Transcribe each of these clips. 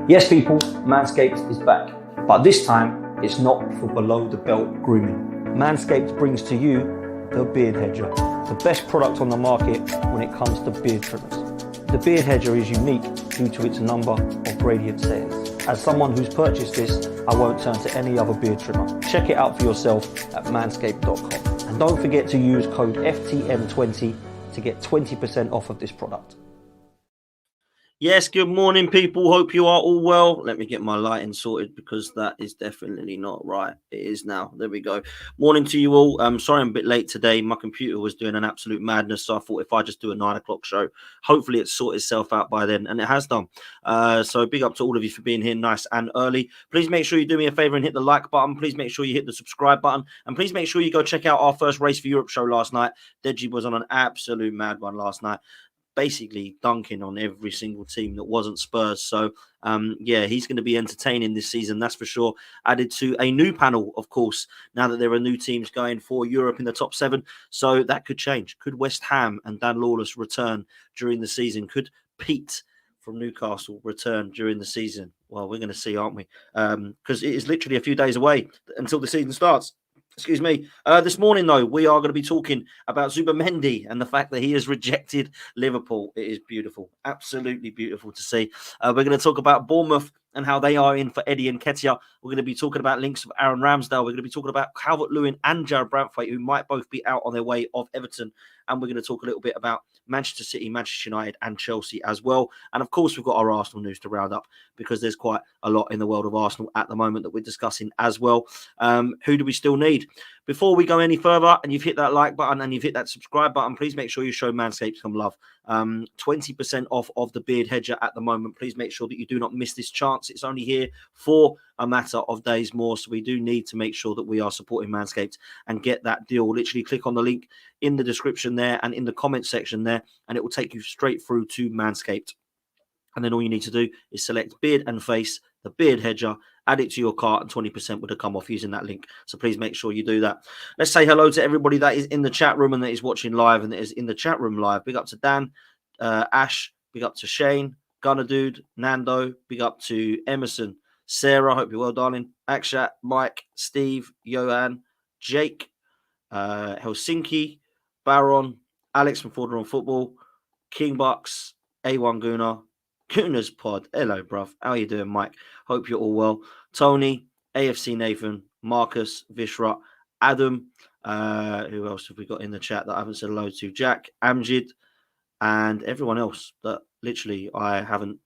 Yes, people, Manscaped is back, but this time it's not for below the belt grooming. Manscaped brings to you the Beard Hedger, the best product on the market when it comes to beard trimmers. The Beard Hedger is unique due to its number of gradient settings. As someone who's purchased this, I won't turn to any other beard trimmer. Check it out for yourself at manscaped.com. And don't forget to use code FTM20 to get 20% off of this product. Yes, good morning, people. Hope you are all well. Let me get my lighting sorted because that is definitely not right. It is now. There we go. Morning to you all. Sorry I'm a bit late today. My computer was doing an absolute madness, so I thought if I just do a 9 o'clock show, hopefully it sorted itself out by then, and it has done. So big up to all of you for being here nice and early. Please make sure you do me a favor and hit the like button. Please make sure you hit the subscribe button, and please make sure you go check out our first Race for Europe show last night. Deji was on an absolute mad one last night, basically dunking on every single team that wasn't Spurs. So, yeah, he's going to be entertaining this season, that's for sure. Added to a new panel, of course, now that there are new teams going for Europe in the top 7. So that could change. Could West Ham and Dan Lawless return during the season? Could Pete from Newcastle return during the season? Well, we're going to see, aren't we? Because it is literally a few days away until the season starts. Excuse me. This morning, though, we are going to be talking about Zubimendi and the fact that he has rejected Liverpool. It is beautiful. Absolutely beautiful to see. We're going to talk about Bournemouth and how they are in for Eddie Nketiah. We're going to be talking about links of Aaron Ramsdale. We're going to be talking about Calvert-Lewin and Jared Brantwaite, who might both be out on their way of Everton. And we're going to talk a little bit about Manchester City, Manchester United and Chelsea as well. And of course, we've got our Arsenal news to round up because there's quite a lot in the world of Arsenal at the moment that we're discussing as well. Who do we still need? Before we go any further, and you've hit that like button and you've hit that subscribe button, please make sure you show Manscaped some love. 20% off of the Beard Hedger at the moment. Please make sure that you do not miss this chance. It's only here for a matter of days more. So we do need to make sure that we are supporting Manscaped and get that deal. Literally click on the link in the description there and in the comment section there, and it will take you straight through to Manscaped. And then all you need to do is select Beard and Face, the Beard Hedger, add it to your cart, and 20% would have come off using that link. So please make sure you do that. Let's say hello to everybody that is in the chat room and that is watching live and that is in the chat room live. Big up to Dan, Ash, big up to Shane, Gunner Dude, Nando, big up to Emerson, Sarah, hope you're well, darling, Akshat, Mike, Steve, Johan, Jake, Helsinki, Baron, Alex from Fordham Football, King Bucks, A1 Gooner, Gooner's Pod. Hello, bruv. How you doing, Mike? Hope you're all well. Tony, AFC Nathan, Marcus, Vishra, Adam. Who else have we got in the chat that I haven't said hello to? Jack, Amjid, and everyone else that literally I haven't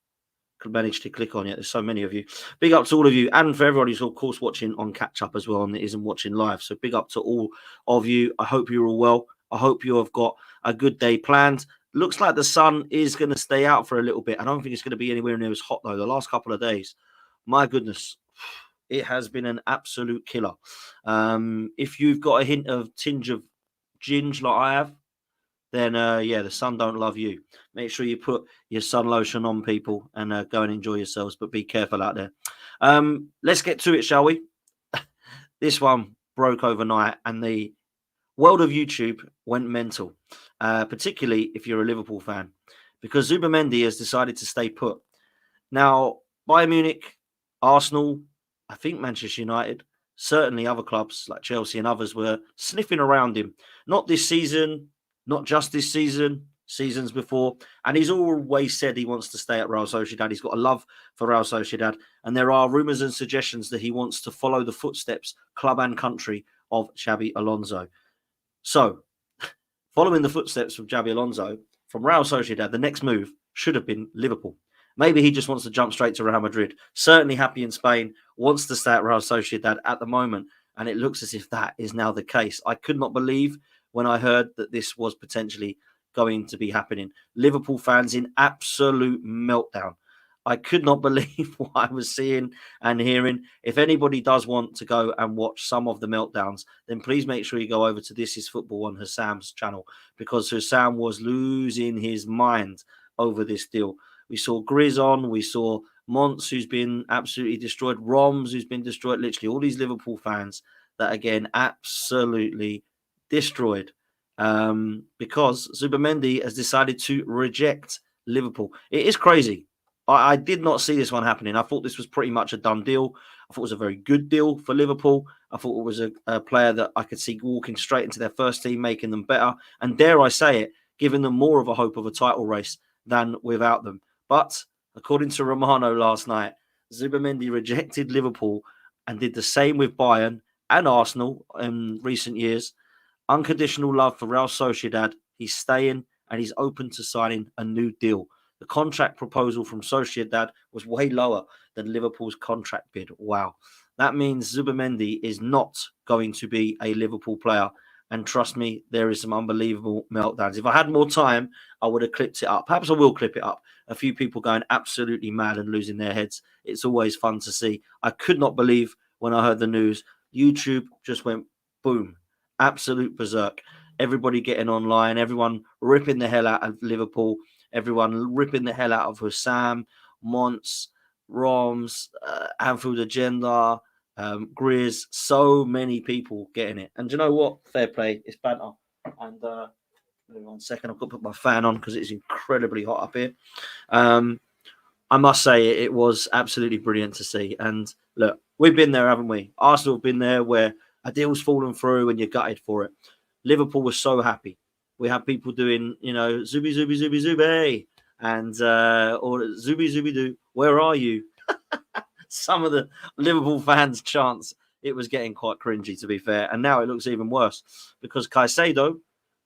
managed to click on yet. There's so many of you. Big up to all of you, and for everybody who's of course watching on catch up as well and isn't watching live. So big up to all of you. I hope you're all well. I hope you have got a good day planned. Looks like the sun is going to stay out for a little bit. I don't think it's going to be anywhere near as hot, though. The last couple of days, my goodness, it has been an absolute killer. If you've got a hint of tinge of ginge like I have, then, yeah, the sun don't love you. Make sure you put your sun lotion on, people, and go and enjoy yourselves. But be careful out there. Let's get to it, shall we? This one broke overnight, and the world of YouTube went mental, particularly if you're a Liverpool fan, because Zubimendi has decided to stay put. Now, Bayern Munich, Arsenal, I think Manchester United, certainly other clubs like Chelsea and others were sniffing around him. Not this season, not just this season, seasons before. And he's always said he wants to stay at Real Sociedad. He's got a love for Real Sociedad. And there are rumours and suggestions that he wants to follow the footsteps, club and country, of Xabi Alonso. So, following the footsteps of Xabi Alonso from Real Sociedad, the next move should have been Liverpool. Maybe he just wants to jump straight to Real Madrid. Certainly happy in Spain, wants to stay at Real Sociedad at the moment, and it looks as if that is now the case. I could not believe when I heard that this was potentially going to be happening. Liverpool fans in absolute meltdown. I could not believe what I was seeing and hearing. If anybody does want to go and watch some of the meltdowns, then please make sure you go over to This Is Football on Hassam's channel, because Hassam was losing his mind over this deal. We saw Grizz on, we saw Mons, who's been absolutely destroyed, Roms, who's been destroyed, literally all these Liverpool fans that, again, absolutely destroyed because Zubimendi has decided to reject Liverpool. It is crazy. I did not see this one happening. I thought this was pretty much a done deal. I thought it was a very good deal for Liverpool. I thought it was a player that I could see walking straight into their first team, making them better. And dare I say it, giving them more of a hope of a title race than without them. But according to Romano last night, Zubimendi rejected Liverpool and did the same with Bayern and Arsenal in recent years. Unconditional love for Real Sociedad. He's staying and he's open to signing a new deal. The contract proposal from Sociedad was way lower than Liverpool's contract bid. Wow. That means Zubimendi is not going to be a Liverpool player. And trust me, there is some unbelievable meltdowns. If I had more time, I would have clipped it up. Perhaps I will clip it up. A few people going absolutely mad and losing their heads. It's always fun to see. I could not believe when I heard the news. YouTube just went boom. Absolute berserk. Everybody getting online. Everyone ripping the hell out of Liverpool. Everyone ripping the hell out of Hussam, Mons, Roms, Anfield Agenda, Grizz. So many people getting it. And do you know what? Fair play. It's banter. And 1 second. I've got to put my fan on because it's incredibly hot up here. I must say it was absolutely brilliant to see. And look, we've been there, haven't we? Arsenal have been there where a deal's fallen through and you're gutted for it. Liverpool was so happy. We have people doing, Zubi, Zubi, Zubi, Zubi, and or Zubi, Zubi, do. Where are you? Some of the Liverpool fans' chants. It was getting quite cringy, to be fair. And now it looks even worse because Caicedo,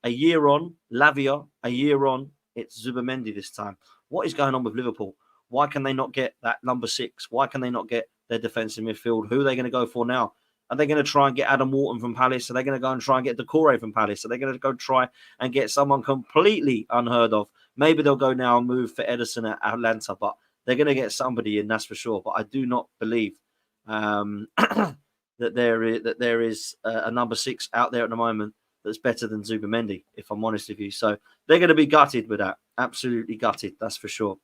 a year on, Lavia, a year on, it's Zubimendi this time. What is going on with Liverpool? Why can they not get that number 6? Why can they not get their defensive midfield? Who are they going to go for now? Are they going to try and get Adam Wharton from Palace? Are they going to go and try and get Decore from Palace? Are they going to go try and get someone completely unheard of? Maybe they'll go now and move for Ederson at Atlanta, but they're going to get somebody in, that's for sure. But I do not believe that there is a number 6 out there at the moment that's better than Zubimendi, if I'm honest with you. So they're going to be gutted with that. Absolutely gutted, that's for sure.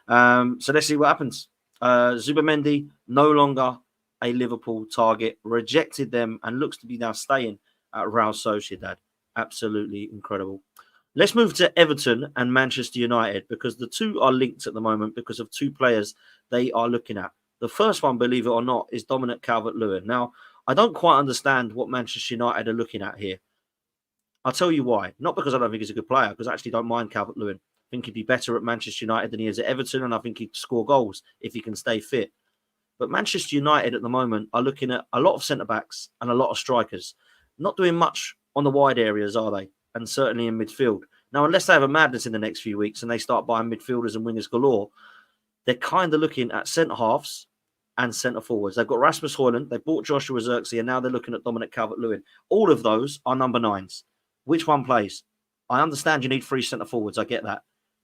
So let's see what happens. Zubimendi no longer a Liverpool target, rejected them and looks to be now staying at Real Sociedad. Absolutely incredible. Let's move to Everton and Manchester United because the two are linked at the moment because of 2 players they are looking at. The first one, believe it or not, is Dominic Calvert-Lewin. Now, I don't quite understand what Manchester United are looking at here. I'll tell you why. Not because I don't think he's a good player, because I actually don't mind Calvert-Lewin. I think he'd be better at Manchester United than he is at Everton, and I think he'd score goals if he can stay fit. But Manchester United at the moment are looking at a lot of centre-backs and a lot of strikers. Not doing much on the wide areas, are they? And certainly in midfield. Now, unless they have a madness in the next few weeks and they start buying midfielders and wingers galore, they're kind of looking at centre-halves and centre-forwards. They've got Rasmus Højlund, they bought Joshua Zirkzee, and now they're looking at Dominic Calvert-Lewin. All of those are number 9s. Which one plays? I understand you need 3 centre-forwards, I get that.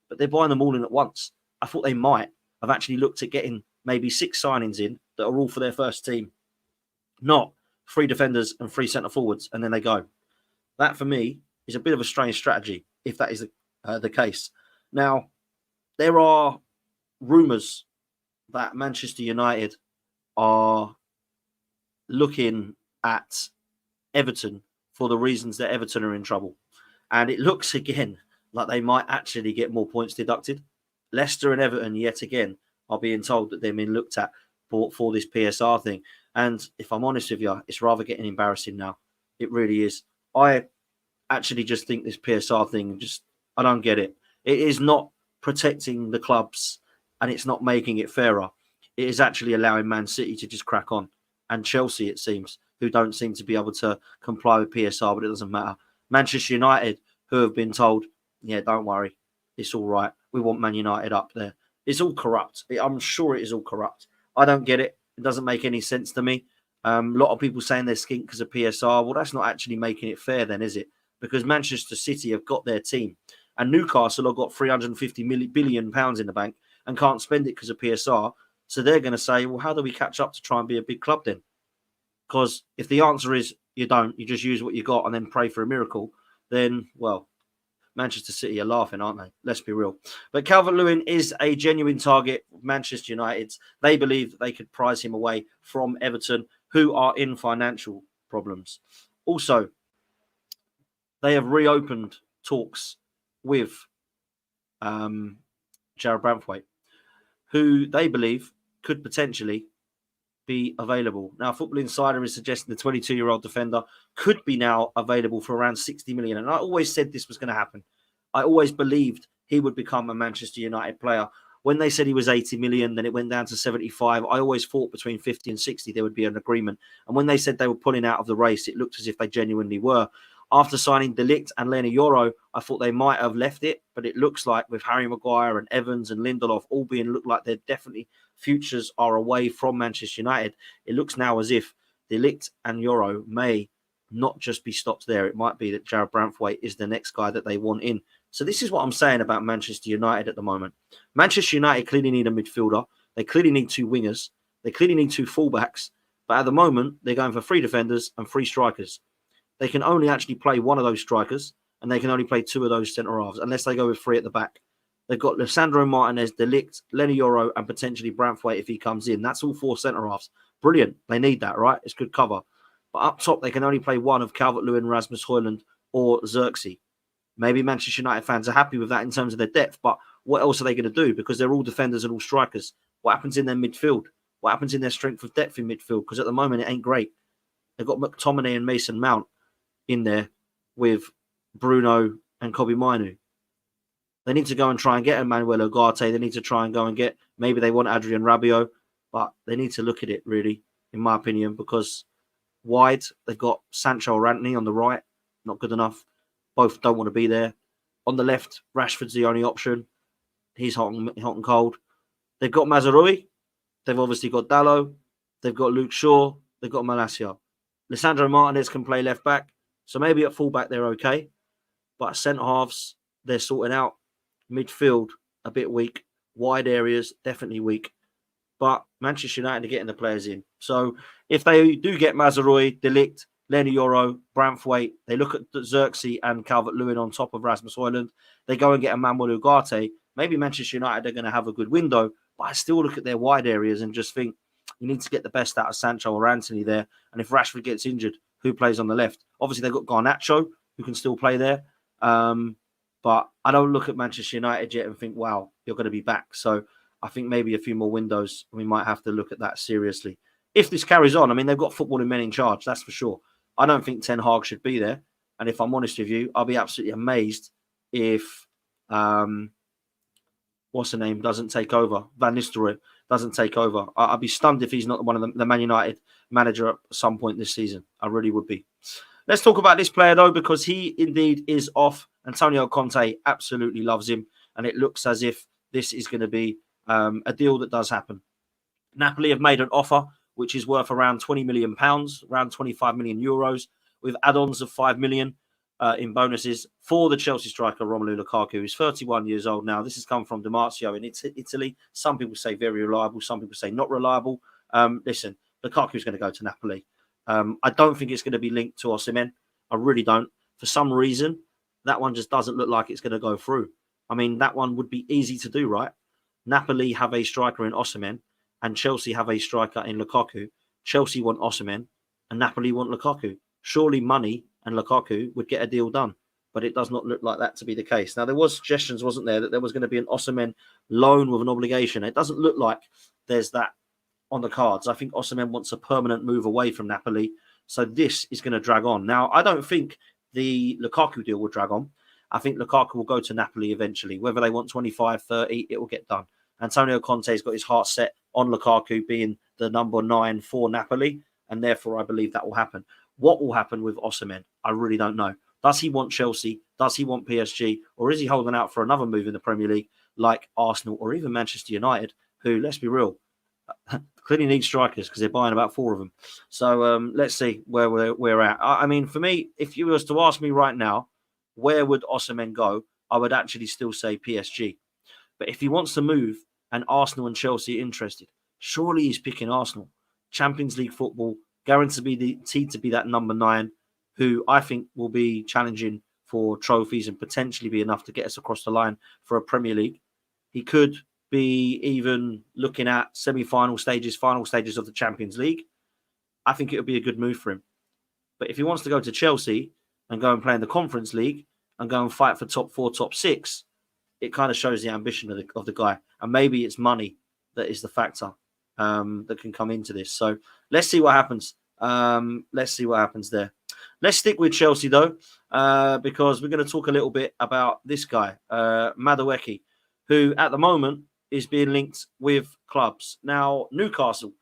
But they're buying them all in at once. I thought they might have actually looked at getting maybe 6 signings in that are all for their first team. Not 3 defenders and 3 centre-forwards, and then they go. That, for me, is a bit of a strange strategy, if that is the case. Now, there are rumours that Manchester United are looking at Everton for the reasons that Everton are in trouble. And it looks, again, like they might actually get more points deducted. Leicester and Everton, yet again, are being told that they're being looked at for this PSR thing. And if I'm honest with you, it's rather getting embarrassing now. It really is. I actually just think this PSR thing, I don't get it. It is not protecting the clubs and it's not making it fairer. It is actually allowing Man City to just crack on. And Chelsea, it seems, who don't seem to be able to comply with PSR, but it doesn't matter. Manchester United, who have been told, yeah, don't worry, it's all right. We want Man United up there. It's all corrupt. I'm sure it is all corrupt. I don't get it. It doesn't make any sense to me. A lot of people saying they're skint because of PSR. Well, that's not actually making it fair then, is it? Because Manchester City have got their team. And Newcastle have got £350 billion in the bank and can't spend it because of PSR. So they're going to say, well, how do we catch up to try and be a big club then? Because if the answer is you don't, you just use what you got and then pray for a miracle, then, well, Manchester City are laughing, aren't they? Let's be real. But Calvert-Lewin is a genuine target of Manchester United's. They believe that they could prize him away from Everton, who are in financial problems. Also, they have reopened talks with Jared Branthwaite, who they believe could potentially be available. Now, Football Insider is suggesting the 22-year-old defender could be now available for around 60 million. And I always said this was going to happen. I always believed he would become a Manchester United player. When they said he was 80 million, then it went down to 75. I always thought between 50 and 60 there would be an agreement. And when they said they were pulling out of the race, it looked as if they genuinely were. After signing De Ligt and Lena Yoro, I thought they might have left it, but it looks like with Harry Maguire and Evans and Lindelof all being look like they're definitely futures are away from Manchester United, it looks now as if De Ligt and Yoro may not just be stopped there. It might be that Jared Branthwaite is the next guy that they want in. So this is what I'm saying about Manchester United at the moment. Manchester United clearly need a midfielder. They clearly need 2 wingers. They clearly need 2 fullbacks. But at the moment, they're going for 3 defenders and 3 strikers. They can only actually play one of those strikers, and they can only play 2 of those centre-halves, unless they go with 3 at the back. They've got Lisandro Martinez, De Ligt, Lenny Yoro, and potentially Branthwaite if he comes in. That's all 4 centre-halves. Brilliant. They need that, right? It's good cover. But up top, they can only play one of Calvert-Lewin, Rasmus Højlund, or Xerxes. Maybe Manchester United fans are happy with that in terms of their depth, but what else are they going to do? Because they're all defenders and all strikers. What happens in their midfield? What happens in their strength of depth in midfield? Because at the moment, it ain't great. They've got McTominay and Mason Mount in there with Bruno and Kobe Mainu. They need to go and try and get Emmanuel Ugarte. They need to try and go and get, maybe they want Adrian Rabiot, but they need to look at it really, in my opinion, because wide, they've got Sancho or Antony on the right, not good enough. Both don't want to be there. On the left, Rashford's the only option. He's hot and cold. They've got Mazraoui. They've obviously got Dalot. They've got Luke Shaw. They've got Malacia. Lisandro Martinez can play left back. So maybe at fullback they're okay. But centre halves, they're sorting out. Midfield, a bit weak. Wide areas, definitely weak. But Manchester United are getting the players in. So if they do get Mazraoui, De Ligt, Lenny Yoro, Branthwaite, they look at Xerxes and Calvert-Lewin on top of Rasmus Højlund. They go and get Emmanuel Ugarte. Maybe Manchester United are going to have a good window, but I still look at their wide areas and just think you need to get the best out of Sancho or Antony there. And if Rashford gets injured, who plays on the left? Obviously, they've got Garnacho, who can still play there. But I don't look at Manchester United yet and think, wow, you're going to be back. So I think maybe a few more windows, we might have to look at that seriously. If this carries on, I mean, they've got footballing men in charge, that's for sure. I don't think Ten Hag should be there. And if I'm honest with you, I'll be absolutely amazed if, what's the name, doesn't take over. Van Nistelrooy doesn't take over. I'd be stunned if he's not one of the Man United manager at some point this season. I really would be. Let's talk about this player, though, because he indeed is off. Antonio Conte absolutely loves him. And it looks as if this is going to be a deal that does happen. Napoli have made an offer which is worth around £20 million, around 25 million euros, with add-ons of 5 million in bonuses for the Chelsea striker Romelu Lukaku, who's 31 years old now. This has come from Dimarzio in Italy. Some people say very reliable, some people say not reliable. Listen, Lukaku's going to go to Napoli. I don't think it's going to be linked to Osimhen. I really don't. For some reason, that one just doesn't look like it's going to go through. I mean, that one would be easy to do, right? Napoli have a striker in Osimhen, and Chelsea have a striker in Lukaku. Chelsea want Osimhen, and Napoli want Lukaku. Surely money and Lukaku would get a deal done, but it does not look like that to be the case. Now, there was suggestions, wasn't there, that there was going to be an Osimhen loan with an obligation. It doesn't look like there's that on the cards. I think Osimhen wants a permanent move away from Napoli, so this is going to drag on. Now, I don't think the Lukaku deal will drag on. I think Lukaku will go to Napoli eventually. Whether they want 25, 30, it will get done. Antonio Conte's got his heart set on Lukaku being the number 9 for Napoli, and therefore I believe that will happen. What will happen with Osimhen? I really don't know. Does he want Chelsea? Does he want PSG? Or is he holding out for another move in the Premier League like Arsenal or even Manchester United, who, let's be real, clearly need strikers because they're buying about 4 of them. So let's see where we're at. I mean, for me, if you was to ask me right now, where would Osimhen go? I would actually still say PSG. But if he wants to move and Arsenal and Chelsea are interested, surely he's picking Arsenal. Champions League football, guaranteed to be that number 9, who I think will be challenging for trophies and potentially be enough to get us across the line for a Premier League. He could be even looking at semi-final stages, final stages of the Champions League. I think it would be a good move for him. But if he wants to go to Chelsea and go and play in the Conference League and go and fight for top 4, top 6, it kind of shows the ambition of the guy. And maybe it's money that is the factor that can come into this. So let's see what happens. Let's see what happens there. Let's stick with Chelsea, though, because we're going to talk a little bit about this guy, Madueke, who at the moment is being linked with clubs. Now, Newcastle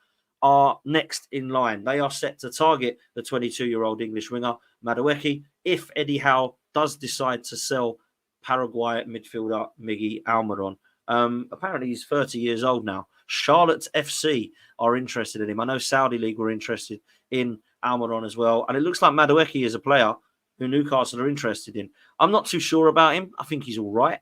are next in line. They are set to target the 22-year-old English winger, Madueke, if Eddie Howe does decide to sell Paraguay midfielder Miggy Almiron. Apparently, he's 30 years old now. Charlotte FC are interested in him. I know Saudi League were interested in Almiron as well. And it looks like Madueke is a player who Newcastle are interested in. I'm not too sure about him. I think he's all right.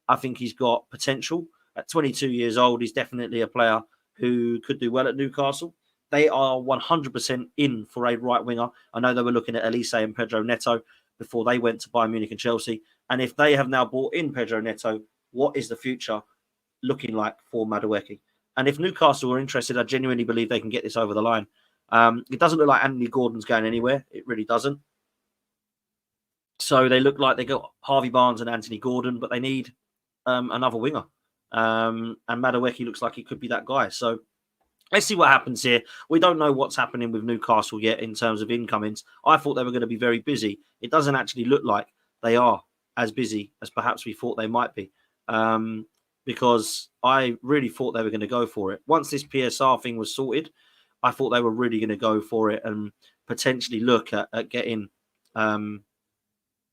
I think he's got potential. At 22 years old, he's definitely a player who could do well at Newcastle. They are 100% in for a right winger. I know they were looking at Elise and Pedro Neto before they went to Bayern Munich and Chelsea. And if they have now bought in Pedro Neto, what is the future looking like for Madueke? And if Newcastle are interested, I genuinely believe they can get this over the line. It doesn't look like Anthony Gordon's going anywhere. It really doesn't. So they look like they got Harvey Barnes and Anthony Gordon, but they need another winger. And Madueke looks like he could be that guy. So let's see what happens here. We don't know what's happening with Newcastle yet in terms of incomings. I thought they were going to be very busy. It doesn't actually look like they are as busy as perhaps we thought they might be. Because I really thought they were going to go for it. Once this PSR thing was sorted, I thought they were really going to go for it and potentially look at getting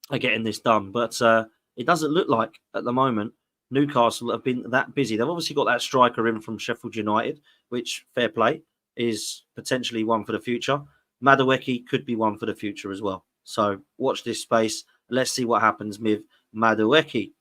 this done. But it doesn't look like at the moment Newcastle have been that busy. They've obviously got that striker in from Sheffield United, which, fair play, is potentially one for the future. Madueke could be one for the future as well. So watch this space. Let's see what happens with Madueke.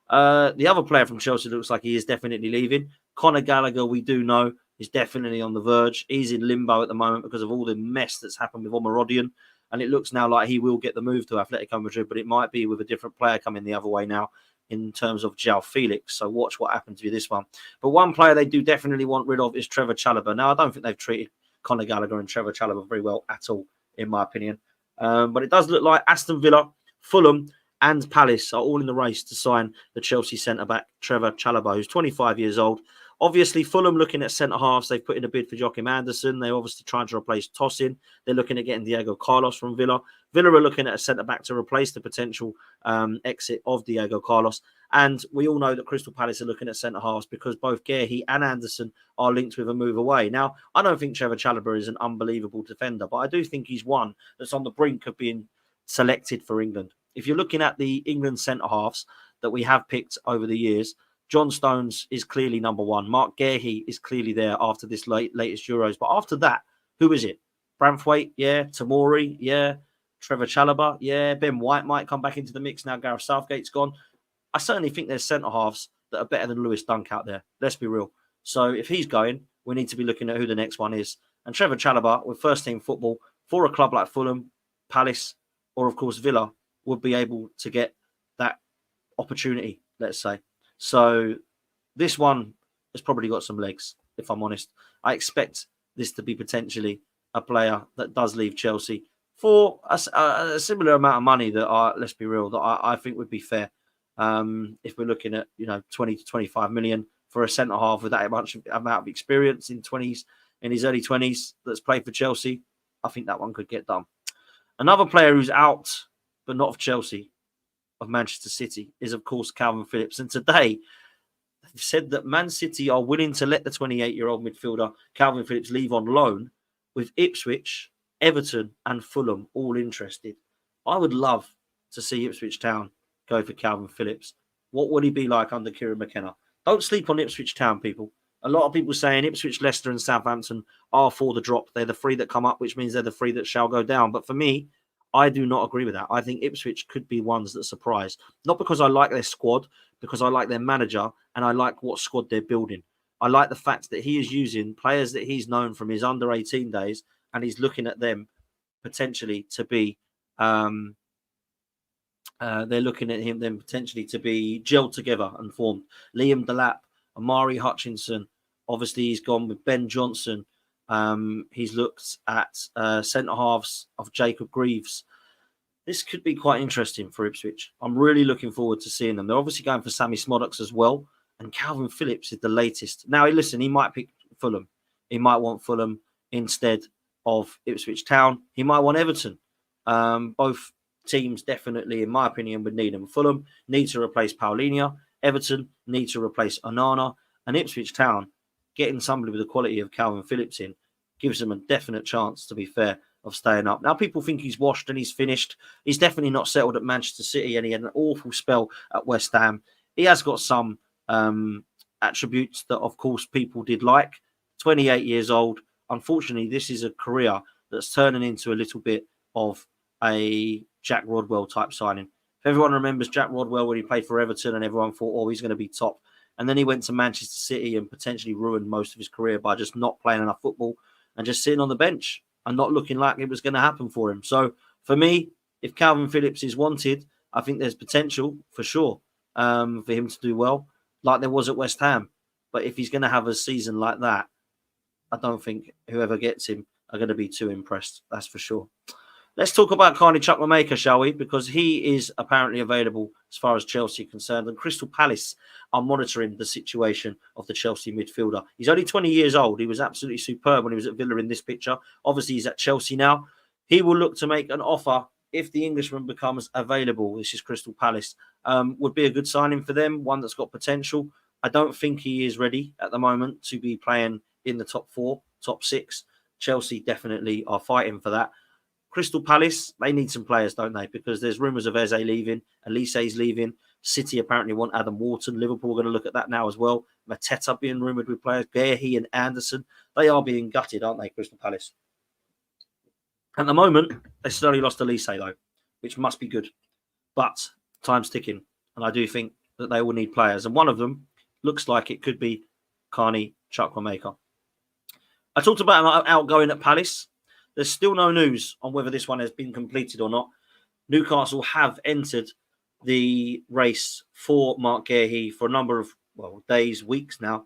The other player from Chelsea looks like he is definitely leaving. Conor Gallagher, we do know, is definitely on the verge. He's in limbo at the moment because of all the mess that's happened with Omarodian. And it looks now like he will get the move to Atletico Madrid, but it might be with a different player coming the other way now in terms of João Felix. So watch what happens with this one. But one player they do definitely want rid of is Trevor Chalobah. Now, I don't think they've treated Conor Gallagher and Trevor Chalobah very well at all, in my opinion. But it does look like Aston Villa, Fulham, and Palace are all in the race to sign the Chelsea centre-back, Trevor Chalobah, who's 25 years old. Obviously, Fulham looking at centre-halves. They've put in a bid for Joachim Anderson. They're obviously trying to replace Tosin. They're looking at getting Diego Carlos from Villa. Villa are looking at a centre-back to replace the potential exit of Diego Carlos. And we all know that Crystal Palace are looking at centre-halves because both Guehi and Anderson are linked with a move away. Now, I don't think Trevor Chalobah is an unbelievable defender, but I do think he's one that's on the brink of being selected for England. If you're looking at the England centre-halves that we have picked over the years, John Stones is clearly number one. Mark Guehi is clearly there after this latest Euros. But after that, who is it? Branthwaite, yeah. Tamori, yeah. Trevor Chalobah, yeah. Ben White might come back into the mix now. Gareth Southgate's gone. I certainly think there's centre-halves that are better than Lewis Dunk out there. Let's be real. So if he's going, we need to be looking at who the next one is. And Trevor Chalobah, with first-team football, for a club like Fulham, Palace, or, of course, Villa, would be able to get that opportunity, let's say. So this one has probably got some legs, if I'm honest. I expect this to be potentially a player that does leave Chelsea for a similar amount of money that, let's be real, that I think would be fair. If we're looking at 20 to 25 million for a centre half with that much amount of experience in his early 20s that's played for Chelsea, I think that one could get done. Another player who's out, but not of Chelsea, of Manchester City, is of course Calvin Phillips. And today they've said that Man City are willing to let the 28-year-old midfielder Calvin Phillips leave on loan, with Ipswich, Everton and Fulham all interested. I would love to see Ipswich Town go for Calvin Phillips. What would he be like under Kieran McKenna? Don't sleep on Ipswich Town, people. A lot of people saying Ipswich, Leicester and Southampton are for the drop. They're the three that come up, which means they're the three that shall go down. But for me, I do not agree with that. I think Ipswich could be ones that surprise. Not because I like their squad, because I like their manager and I like what squad they're building. I like the fact that he is using players that he's known from his under-18 days and he's looking at them potentially to be... they're looking at them potentially to be gelled together and formed. Liam Delap, Amari Hutchinson, obviously he's gone with Ben Johnson. He's looked at centre-halves of Jacob Greaves. This could be quite interesting for Ipswich. I'm really looking forward to seeing them. They're obviously going for Sammy Smodocks as well. And Calvin Phillips is the latest. Now, listen, he might pick Fulham. He might want Fulham instead of Ipswich Town. He might want Everton. Both teams definitely, in my opinion, would need him. Fulham need to replace Paulinho. Everton need to replace Onana. And Ipswich Town, getting somebody with the quality of Calvin Phillips in, gives them a definite chance, to be fair, of staying up. Now, people think he's washed and he's finished. He's definitely not settled at Manchester City, and he had an awful spell at West Ham. He has got some attributes that, of course, people did like. 28 years old. Unfortunately, this is a career that's turning into a little bit of a Jack Rodwell type signing. If everyone remembers Jack Rodwell when he played for Everton and everyone thought, oh, he's going to be top. And then he went to Manchester City and potentially ruined most of his career by just not playing enough football and just sitting on the bench and not looking like it was going to happen for him. So for me, if Calvin Phillips is wanted, I think there's potential for sure for him to do well, like there was at West Ham. But if he's going to have a season like that, I don't think whoever gets him are going to be too impressed. That's for sure. Let's talk about Chukwuemeka, shall we? Because he is apparently available as far as Chelsea are concerned. And Crystal Palace are monitoring the situation of the Chelsea midfielder. He's only 20 years old. He was absolutely superb when he was at Villa in this picture. Obviously, he's at Chelsea now. He will look to make an offer if the Englishman becomes available. This is Crystal Palace. Would be a good signing for them, one that's got potential. I don't think he is ready at the moment to be playing in the top 4, top 6. Chelsea definitely are fighting for that. Crystal Palace, they need some players, don't they? Because there's rumours of Eze leaving, Elise's leaving. City apparently want Adam Wharton. Liverpool are going to look at that now as well. Mateta being rumoured with players. Guehi and Anderson. They are being gutted, aren't they, Crystal Palace? At the moment, they still only lost Elise, though, which must be good. But time's ticking, and I do think that they will need players. And one of them looks like it could be Carney Chukwuemeka. I talked about him outgoing at Palace. There's still no news on whether this one has been completed or not. Newcastle have entered the race for Mark Guehi for a number of days, weeks now,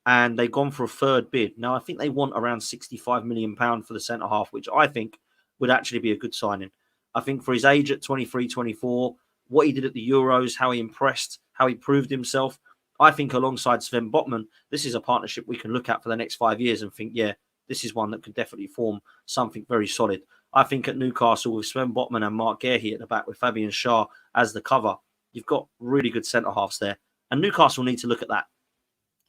and they've gone for a third bid. Now, I think they want around £65 million for the centre-half, which I think would actually be a good signing. I think for his age at 23, 24, what he did at the Euros, how he impressed, how he proved himself, I think alongside Sven Botman, this is a partnership we can look at for the next 5 years and think, yeah, this is one that could definitely form something very solid. I think at Newcastle with Sven Botman and Mark Guehi at the back with Fabian Schär as the cover, you've got really good centre-halves there. And Newcastle need to look at that.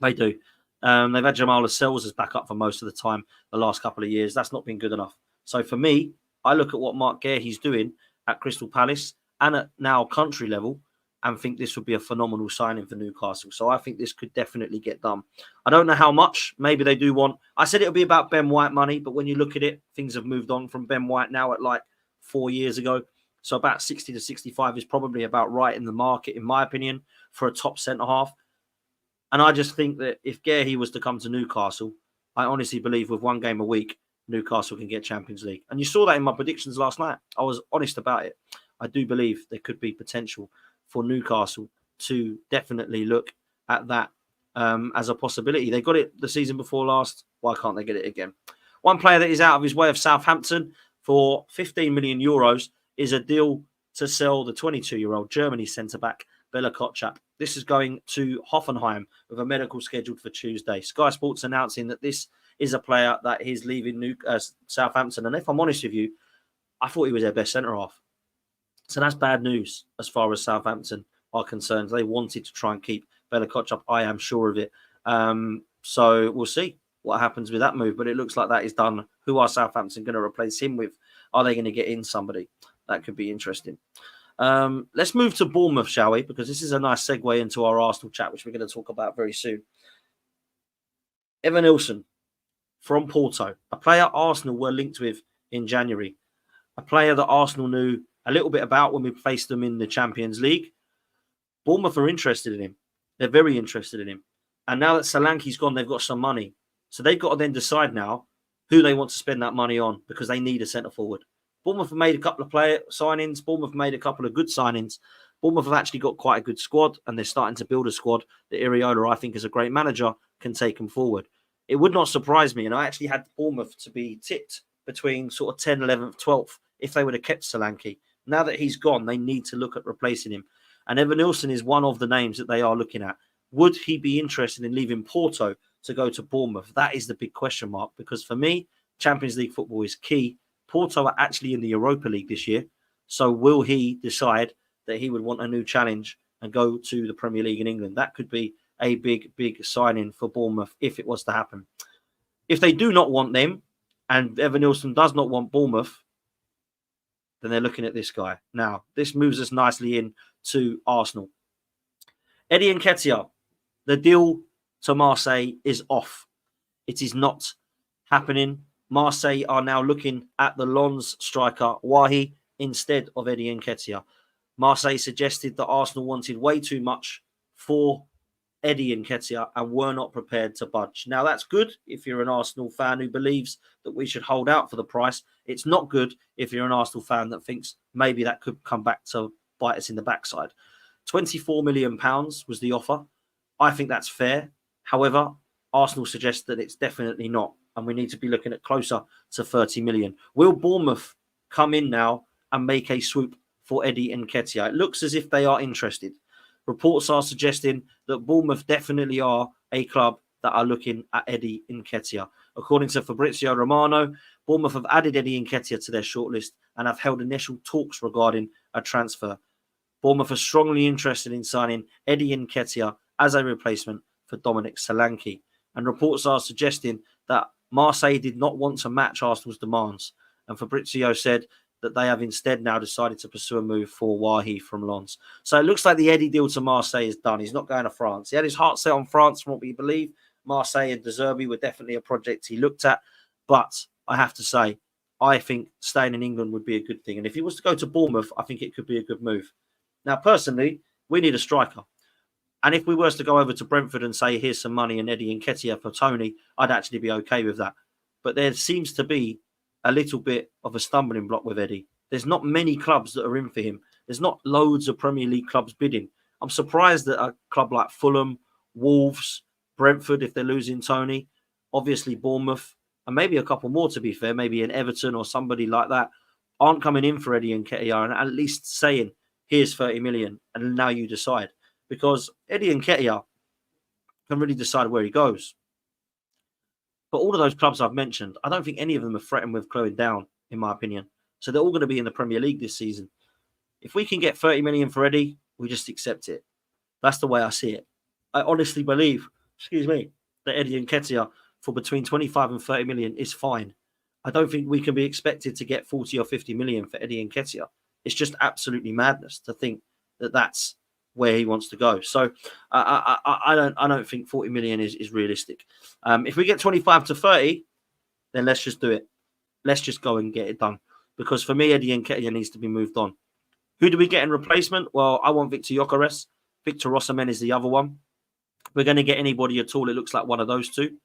They do. They've had Jamal Lascelles as backup for most of the time the last couple of years. That's not been good enough. So for me, I look at what Mark Guehi's doing at Crystal Palace and at now country level and think this would be a phenomenal signing for Newcastle. So I think this could definitely get done. I don't know how much. Maybe they do want... I said it'll be about Ben White money, but when you look at it, things have moved on from Ben White now at like 4 years ago. So about 60 to 65 is probably about right in the market, in my opinion, for a top centre-half. And I just think that if Guehi was to come to Newcastle, I honestly believe with one game a week, Newcastle can get Champions League. And you saw that in my predictions last night. I was honest about it. I do believe there could be potential for Newcastle to definitely look at that as a possibility. They got it the season before last. Why can't they get it again? One player that is out of his way of Southampton for 15 million euros is a deal to sell the 22-year-old Germany centre-back Bela Kotchap. This is going to Hoffenheim with a medical scheduled for Tuesday. Sky Sports announcing that this is a player that is leaving Southampton. And if I'm honest with you, I thought he was their best centre-half. So that's bad news as far as Southampton are concerned. They wanted to try and keep Bela Kotchap. I am sure of it. So we'll see what happens with that move. But it looks like that is done. Who are Southampton going to replace him with? Are they going to get in somebody? That could be interesting. Let's move to Bournemouth, shall we? Because this is a nice segue into our Arsenal chat, which we're going to talk about very soon. Evan Nilsson from Porto, a player Arsenal were linked with in January, a player that Arsenal knew a little bit about when we faced them in the Champions League. Bournemouth are interested in him. They're very interested in him. And now that Solanke's gone, they've got some money. So they've got to then decide now who they want to spend that money on because they need a centre-forward. Bournemouth have made a couple of player signings. Bournemouth have made a couple of good signings. Bournemouth have actually got quite a good squad and they're starting to build a squad that Iriola, I think, is a great manager, can take them forward. It would not surprise me, and I actually had Bournemouth to be tipped between sort of 10th, 11th, 12th if they would have kept Solanke. Now that he's gone, they need to look at replacing him. And Evan Nilsson is one of the names that they are looking at. Would he be interested in leaving Porto to go to Bournemouth? That is the big question mark, because for me, Champions League football is key. Porto are actually in the Europa League this year. So will he decide that he would want a new challenge and go to the Premier League in England? That could be a big, big signing for Bournemouth if it was to happen. If they do not want them, and Evan Nilsson does not want Bournemouth, then they're looking at this guy. Now, this moves us nicely in to Arsenal. Eddie Nketiah, the deal to Marseille is off. It is not happening. Marseille are now looking at the Lens striker, Guehi, instead of Eddie Nketiah. Marseille suggested that Arsenal wanted way too much for Eddie Nketiah and were not prepared to budge. Now, that's good if you're an Arsenal fan who believes that we should hold out for the price. It's not good if you're an Arsenal fan that thinks maybe that could come back to bite us in the backside. £24 million was the offer. I think that's fair. However, Arsenal suggests that it's definitely not, and we need to be looking at closer to 30 million. Will Bournemouth come in now and make a swoop for Eddie Nketiah? It looks as if they are interested. Reports are suggesting that Bournemouth definitely are a club that are looking at Eddie Nketiah. According to Fabrizio Romano, Bournemouth have added Eddie Nketiah to their shortlist and have held initial talks regarding a transfer. Bournemouth are strongly interested in signing Eddie Nketiah as a replacement for Dominic Solanke. And reports are suggesting that Marseille did not want to match Arsenal's demands. And Fabrizio said that they have instead now decided to pursue a move for Guehi from Lens. So it looks like the Eddie deal to Marseille is done. He's not going to France. He had his heart set on France from what we believe. Marseille and De Zerbi were definitely a project he looked at. But I have to say, I think staying in England would be a good thing. And if he was to go to Bournemouth, I think it could be a good move. Now, personally, we need a striker. And if we were to go over to Brentford and say, here's some money and Eddie Nketiah for Tony, I'd actually be okay with that. But there seems to be a little bit of a stumbling block with Eddie. There's not many clubs that are in for him. There's not loads of Premier League clubs bidding. I'm surprised that a club like Fulham, Wolves, Brentford, if they're losing Tony, obviously Bournemouth, and maybe a couple more, to be fair, maybe an Everton or somebody like that, aren't coming in for Eddie Nketiah and at least saying, here's 30 million, and now you decide. Because Eddie Nketiah can really decide where he goes. But all of those clubs I've mentioned, I don't think any of them are threatened with closing down, in my opinion. So they're all going to be in the Premier League this season. If we can get 30 million for Eddie, we just accept it. That's the way I see it. I honestly believe, that Eddie Nketiah for between 25 and 30 million is fine. I don't think we can be expected to get 40 or 50 million for Eddie Nketiah. It's just absolutely madness to think that that's where he wants to go. So I don't think 40 million is realistic. If we get 25 to 30, then let's just do it. Let's just go and get it done. Because for me, Eddie Nketiah needs to be moved on. Who do we get in replacement? Well, I want Victor Gyökeres. Victor Osimhen is the other one. If we're going to get anybody at all, it looks like one of those two.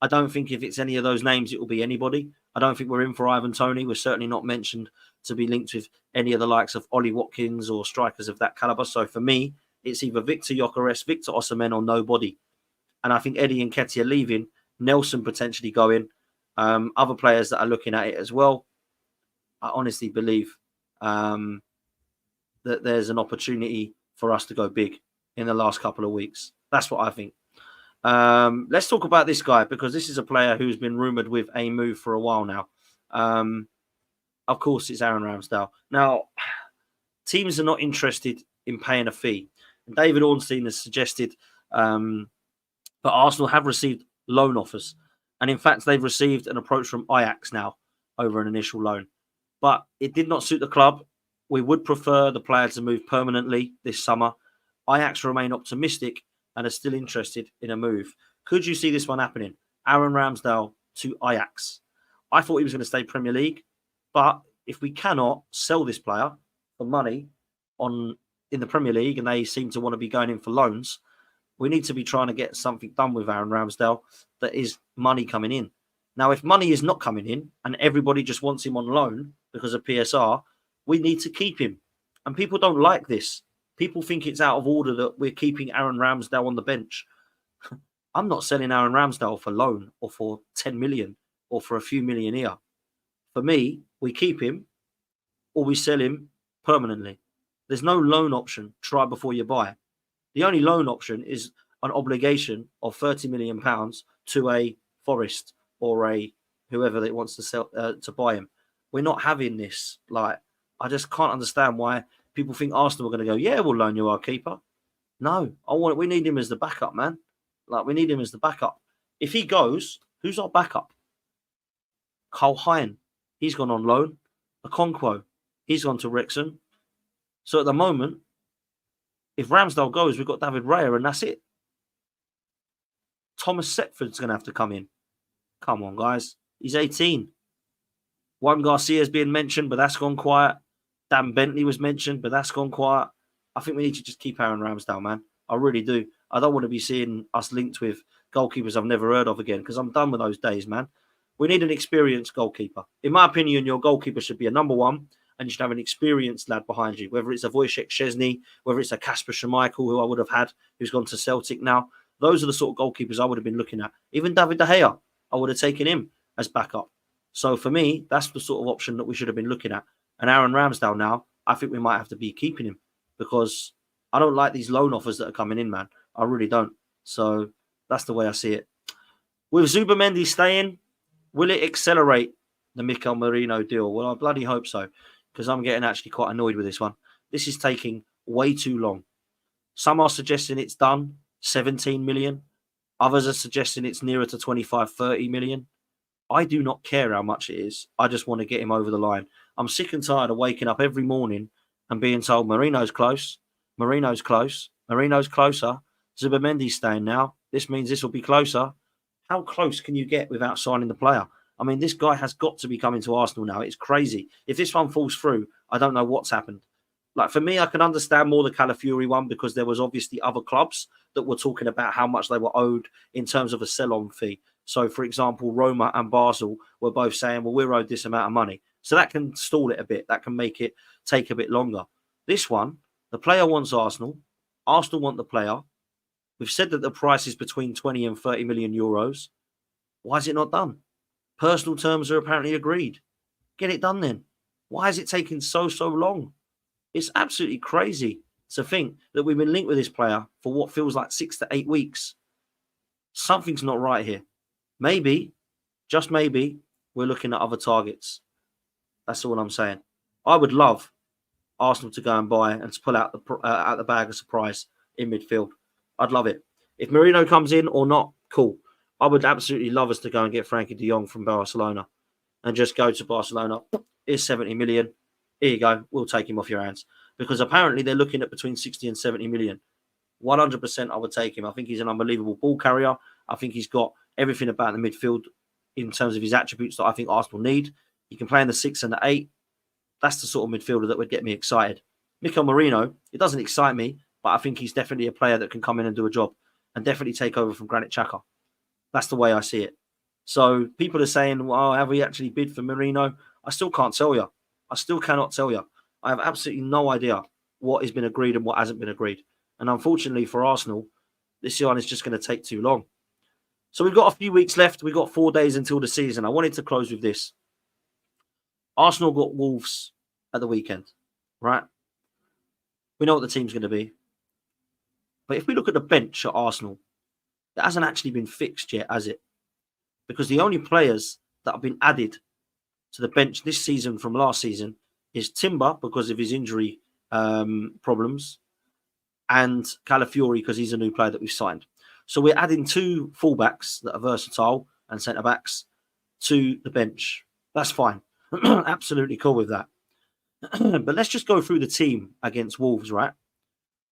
I don't think if it's any of those names, it will be anybody. I don't think we're in for Ivan Toney. We're certainly not mentioned to be linked with any of the likes of Ollie Watkins or strikers of that caliber. So for me, it's either Victor Gyökeres, Victor Osimhen, or nobody. And I think Eddie Nketiah leaving, Nelson potentially going, other players that are looking at it as well. I honestly believe that there's an opportunity for us to go big in the last couple of weeks. That's what I think. Let's talk about this guy, because this is a player who's been rumoured with a move for a while now. Of course, it's Aaron Ramsdale. Now, teams are not interested in paying a fee. And David Ornstein has suggested that Arsenal have received loan offers. And in fact, they've received an approach from Ajax now over an initial loan. But it did not suit the club. We would prefer the player to move permanently this summer. Ajax remain optimistic and are still interested in a move. Could you see this one happening? Aaron Ramsdale to Ajax. I thought he was going to stay Premier League, but if we cannot sell this player for money in the Premier League, and they seem to want to be going in for loans, we need to be trying to get something done with Aaron Ramsdale that is money coming in. Now, if money is not coming in and everybody just wants him on loan because of PSR, we need to keep him. And people don't like this. People think it's out of order that we're keeping Aaron Ramsdale on the bench. I'm not selling Aaron Ramsdale for loan or for 10 million or for a few million here. For me, we keep him or we sell him permanently. There's no loan option. Try before you buy. The only loan option is an obligation of £30 million to a Forest or a whoever that wants to sell to buy him. We're not having this. Like, I just can't understand why people think Arsenal are going to go, yeah, we'll loan you our keeper. No, we need him as the backup, man. Like, we need him as the backup. If he goes, who's our backup? Cole Hine, he's gone on loan. Okonkwo, he's gone to Wrexham. So at the moment, if Ramsdale goes, we've got David Raya, and that's it. Thomas Setford's going to have to come in. Come on, guys. He's 18. Juan Garcia's being mentioned, but that's gone quiet. Dan Bentley was mentioned, but that's gone quiet. I think we need to just keep Aaron Ramsdale, man. I really do. I don't want to be seeing us linked with goalkeepers I've never heard of again, because I'm done with those days, man. We need an experienced goalkeeper. In my opinion, your goalkeeper should be a number one, and you should have an experienced lad behind you, whether it's a Wojciech Szczesny, whether it's a Kasper Schmeichel, who I would have had, who's gone to Celtic now. Those are the sort of goalkeepers I would have been looking at. Even David De Gea, I would have taken him as backup. So for me, that's the sort of option that we should have been looking at. And Aaron Ramsdale now, I think we might have to be keeping him, because I don't like these loan offers that are coming in, man. I really don't. So that's the way I see it. With Zubimendi staying, will it accelerate the Mikel Merino deal? Well, I bloody hope so, because I'm getting actually quite annoyed with this one. This is taking way too long. Some are suggesting it's done, 17 million. Others are suggesting it's nearer to 25, 30 million. I do not care how much it is. I just want to get him over the line. I'm sick and tired of waking up every morning and being told Merino's close, Merino's close, Merino's closer, Zubimendi's staying now. This means this will be closer. How close can you get without signing the player? I mean, this guy has got to be coming to Arsenal now. It's crazy. If this one falls through, I don't know what's happened. Like, for me, I can understand more the Calvert-Lewin one, because there was obviously other clubs that were talking about how much they were owed in terms of a sell-on fee. So, for example, Roma and Basel were both saying, well, we're owed this amount of money. So that can stall it a bit. That can make it take a bit longer. This one, the player wants Arsenal. Arsenal want the player. We've said that the price is between 20 and 30 million euros. Why is it not done? Personal terms are apparently agreed. Get it done then. Why is it taking so long? It's absolutely crazy to think that we've been linked with this player for what feels like 6 to 8 weeks. Something's not right here. Maybe, just maybe, we're looking at other targets. That's all I'm saying. I would love Arsenal to go and buy and to pull out the bag a surprise in midfield. I'd love it. If Merino comes in or not, cool. I would absolutely love us to go and get Frankie de Jong from Barcelona and just go to Barcelona. Here's 70 million. Here you go. We'll take him off your hands. Because apparently they're looking at between 60 and 70 million. 100% I would take him. I think he's an unbelievable ball carrier. I think he's got everything about the midfield in terms of his attributes that I think Arsenal need. He can play in the 6 and the 8. That's the sort of midfielder that would get me excited. Mikel Merino, it doesn't excite me, but I think he's definitely a player that can come in and do a job and definitely take over from Granit Xhaka. That's the way I see it. So people are saying, well, have we actually bid for Merino? I still can't tell you. I still cannot tell you. I have absolutely no idea what has been agreed and what hasn't been agreed. And unfortunately for Arsenal, this one is just going to take too long. So we've got a few weeks left. We've got 4 days until the season. I wanted to close with this. Arsenal got Wolves at the weekend, right? We know what the team's going to be. But if we look at the bench at Arsenal, it hasn't actually been fixed yet, has it? Because the only players that have been added to the bench this season from last season is Timber, because of his injury problems, and Calafiori, because he's a new player that we've signed. So we're adding 2 fullbacks that are versatile and centre-backs to the bench. That's fine. Absolutely cool with that. But let's just go through the team against Wolves, right?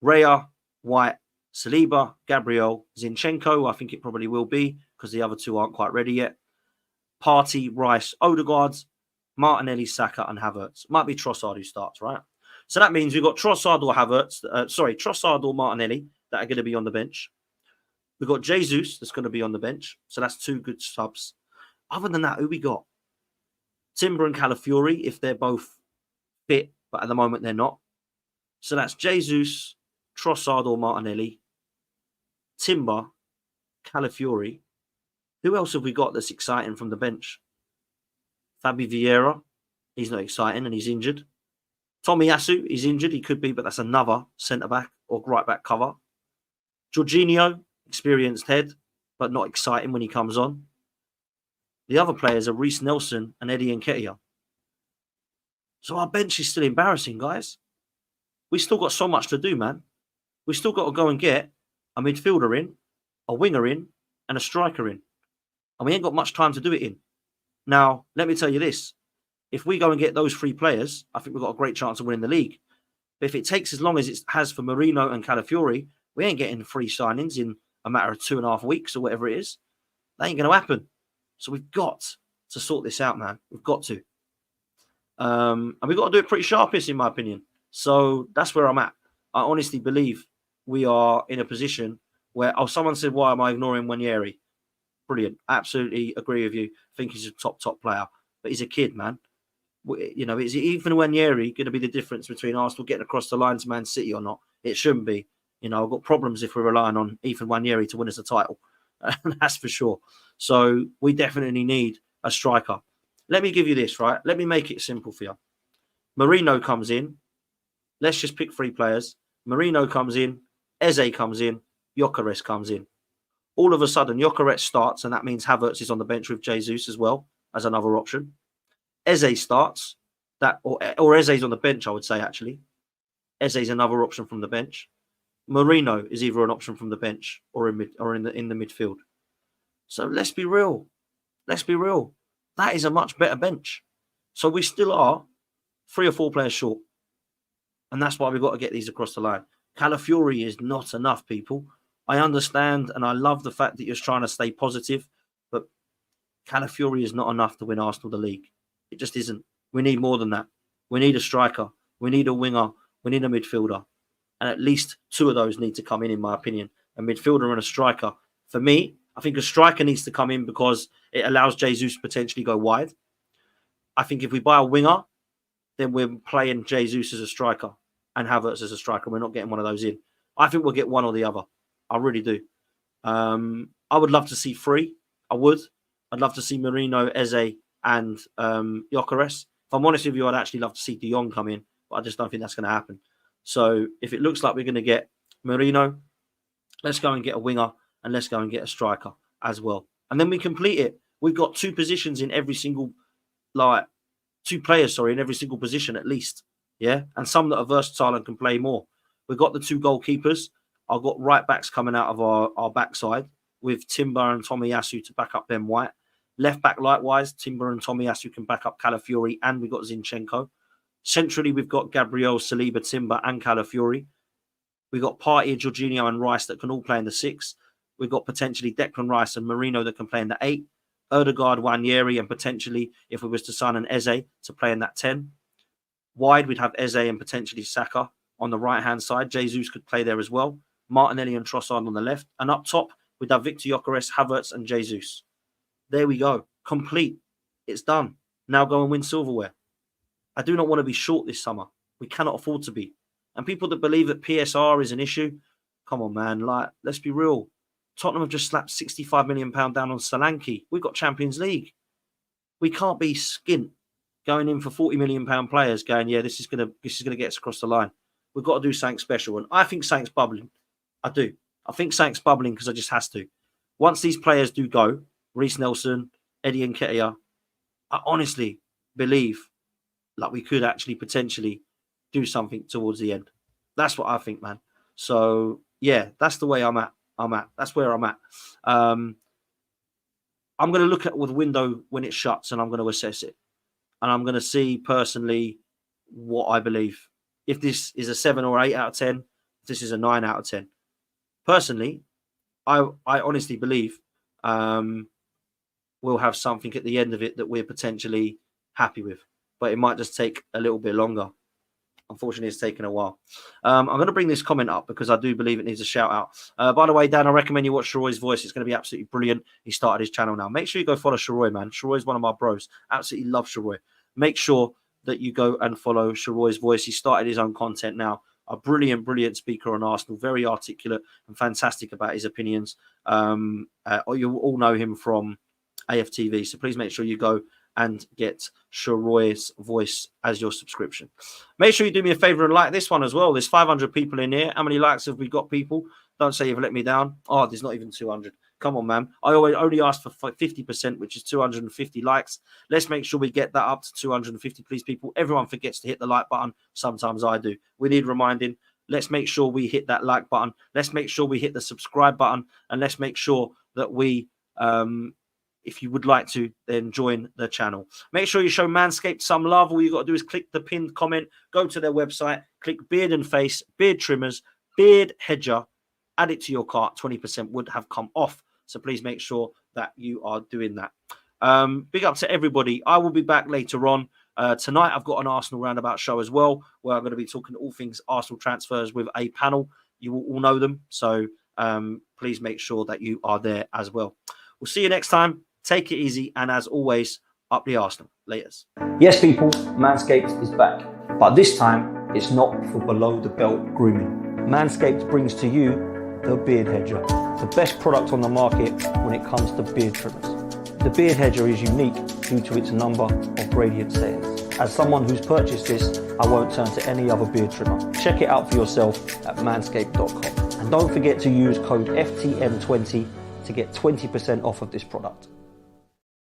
Raya, White, Saliba, Gabriel, Zinchenko. I think it probably will be, because the other 2 aren't quite ready yet. Partey, Rice, Odegaard, Martinelli, Saka, and Havertz. Might be Trossard who starts, right? So that means we've got Trossard or Trossard or Martinelli that are going to be on the bench. We've got Jesus that's going to be on the bench. So that's 2 good subs. Other than that, who we got? Timber and Calafiori, if they're both fit, but at the moment they're not. So that's Jesus, Trossard or Martinelli, Timber, Calafiori. Who else have we got that's exciting from the bench? Fabi Vieira, he's not exciting and he's injured. Tomiyasu, he's injured. He could be, but that's another centre-back or right-back cover. Jorginho, experienced head, but not exciting when he comes on. The other players are Reece Nelson and Eddie Nketiah. So our bench is still embarrassing, guys. We still got so much to do, man. We still got to go and get a midfielder in, a winger in, and a striker in. And we ain't got much time to do it in. Now, let me tell you this. If we go and get those 3 players, I think we've got a great chance of winning the league. But if it takes as long as it has for Merino and Calvert-Lewin, we ain't getting 3 signings in a matter of 2.5 weeks or whatever it is. That ain't going to happen. So we've got to sort this out, man. We've got to. And we've got to do it pretty sharpish, in my opinion. So that's where I'm at. I honestly believe we are in a position where, someone said, why am I ignoring Nwaneri? Brilliant. Absolutely agree with you. I think he's a top player. But he's a kid, man. You know, is even Nwaneri going to be the difference between Arsenal getting across the line to Man City or not? It shouldn't be. You know, I've got problems if we're relying on Ethan Nwaneri to win us a title. That's for sure. So we definitely need a striker. Let me give you this, right? Let me make it simple for you. Merino comes in. Let's just pick 3 players. Merino comes in. Eze comes in. Gyökeres comes in. All of a sudden, Gyökeres starts, and that means Havertz is on the bench with Jesus as well as another option. Eze starts, or Eze's on the bench, I would say, actually. Eze's another option from the bench. Merino is either an option from the bench or in the midfield. So let's be real. Let's be real. That is a much better bench. So we still are 3 or 4 players short. And that's why we've got to get these across the line. Calvert-Lewin is not enough, people. I understand and I love the fact that you're trying to stay positive, but Calvert-Lewin is not enough to win Arsenal the league. It just isn't. We need more than that. We need a striker. We need a winger. We need a midfielder. And at least 2 of those need to come in my opinion. A midfielder and a striker. For me, I think a striker needs to come in because it allows Jesus to potentially go wide. I think if we buy a winger, then we're playing Jesus as a striker and Havertz as a striker. We're not getting one of those in. I think we'll get one or the other. I really do. I would love to see 3. I would. I'd love to see Merino, Eze, and Gyökeres. If I'm honest with you, I'd actually love to see De Jong come in, but I just don't think that's going to happen. So if it looks like we're going to get Merino, let's go and get a winger and let's go and get a striker as well. And then we complete it. We've got 2 positions in every single, 2 players, in every single position at least. Yeah. And some that are versatile and can play more. We've got the 2 goalkeepers. I've got right backs coming out of our backside with Timber and Tomiyasu to back up Ben White. Left back, likewise, Timber and Tomiyasu can back up Calvert-Lewin, and we've got Zinchenko. Centrally, we've got Gabriel, Saliba, Timber, and Calvert-Lewin. We've got Partey, Jorginho, and Rice that can all play in the 6. We've got potentially Declan Rice and Merino that can play in the 8. Odegaard, Nwaneri, and potentially, if we was to sign an Eze, to play in that 10. Wide, we'd have Eze and potentially Saka. On the right-hand side, Jesus could play there as well. Martinelli and Trossard on the left. And up top, we'd have Victor Gyökeres, Havertz, and Jesus. There we go. Complete. It's done. Now go and win silverware. I do not want to be short this summer. We cannot afford to be. And people that believe that PSR is an issue, come on, man. Let's be real. Tottenham have just slapped £65 million down on Solanke. We've got Champions League. We can't be skint going in for £40 million players going, yeah, this is gonna get us across the line. We've got to do something special. And I think something's bubbling. I do. I think something's bubbling because I just has to. Once these players do go, Reece Nelson, Eddie Nketiah, I honestly believe we could actually potentially do something towards the end. That's what I think, man. So, yeah, that's the way I'm at. That's where I'm at. I'm going to look at the window when it shuts and I'm going to assess it. And I'm going to see personally what I believe. If this is a 7 or 8 out of 10, if this is a 9 out of 10. Personally, I honestly believe we'll have something at the end of it that we're potentially happy with. But it might just take a little bit longer. Unfortunately, it's taken a while. I'm going to bring this comment up because I do believe it needs a shout out. By the way, Dan, I recommend you watch Sharoy's voice. It's going to be absolutely brilliant. He started his channel now. Make sure you go follow Sharoy, man. Sharoy's one of my bros. Absolutely love Sharoy. Make sure that you go and follow Sharoy's voice. He started his own content now. A brilliant, brilliant speaker on Arsenal. Very articulate and fantastic about his opinions. You all know him from AFTV. So please make sure you go and get Sharoy's voice as your subscription. Make sure you do me a favor and like this one as well. There's 500 people in here. How many likes have we got, people? Don't say you've let me down. Oh, there's not even 200. Come on, man. I only asked for 50%, which is 250 likes. Let's make sure we get that up to 250, please, people. Everyone forgets to hit the like button. Sometimes I do. We need reminding. Let's make sure we hit that like button. Let's make sure we hit the subscribe button. And let's make sure that we, if you would like to, then join the channel. Make sure you show Manscaped some love. All you got to do is click the pinned comment, go to their website, click beard and face, beard trimmers, beard hedger, add it to your cart. 20% would have come off. So please make sure that you are doing that. Big up to everybody. I will be back later on. Tonight, I've got an Arsenal roundabout show as well, where I'm going to be talking all things Arsenal transfers with a panel. You will all know them. So please make sure that you are there as well. We'll see you next time. Take it easy. And as always, up the Arsenal. Laters. Yes, people, Manscaped is back. But this time, it's not for below the belt grooming. Manscaped brings to you the Beard Hedger, the best product on the market when it comes to beard trimmers. The Beard Hedger is unique due to its number of gradient settings. As someone who's purchased this, I won't turn to any other beard trimmer. Check it out for yourself at manscaped.com. And don't forget to use code FTM20 to get 20% off of this product.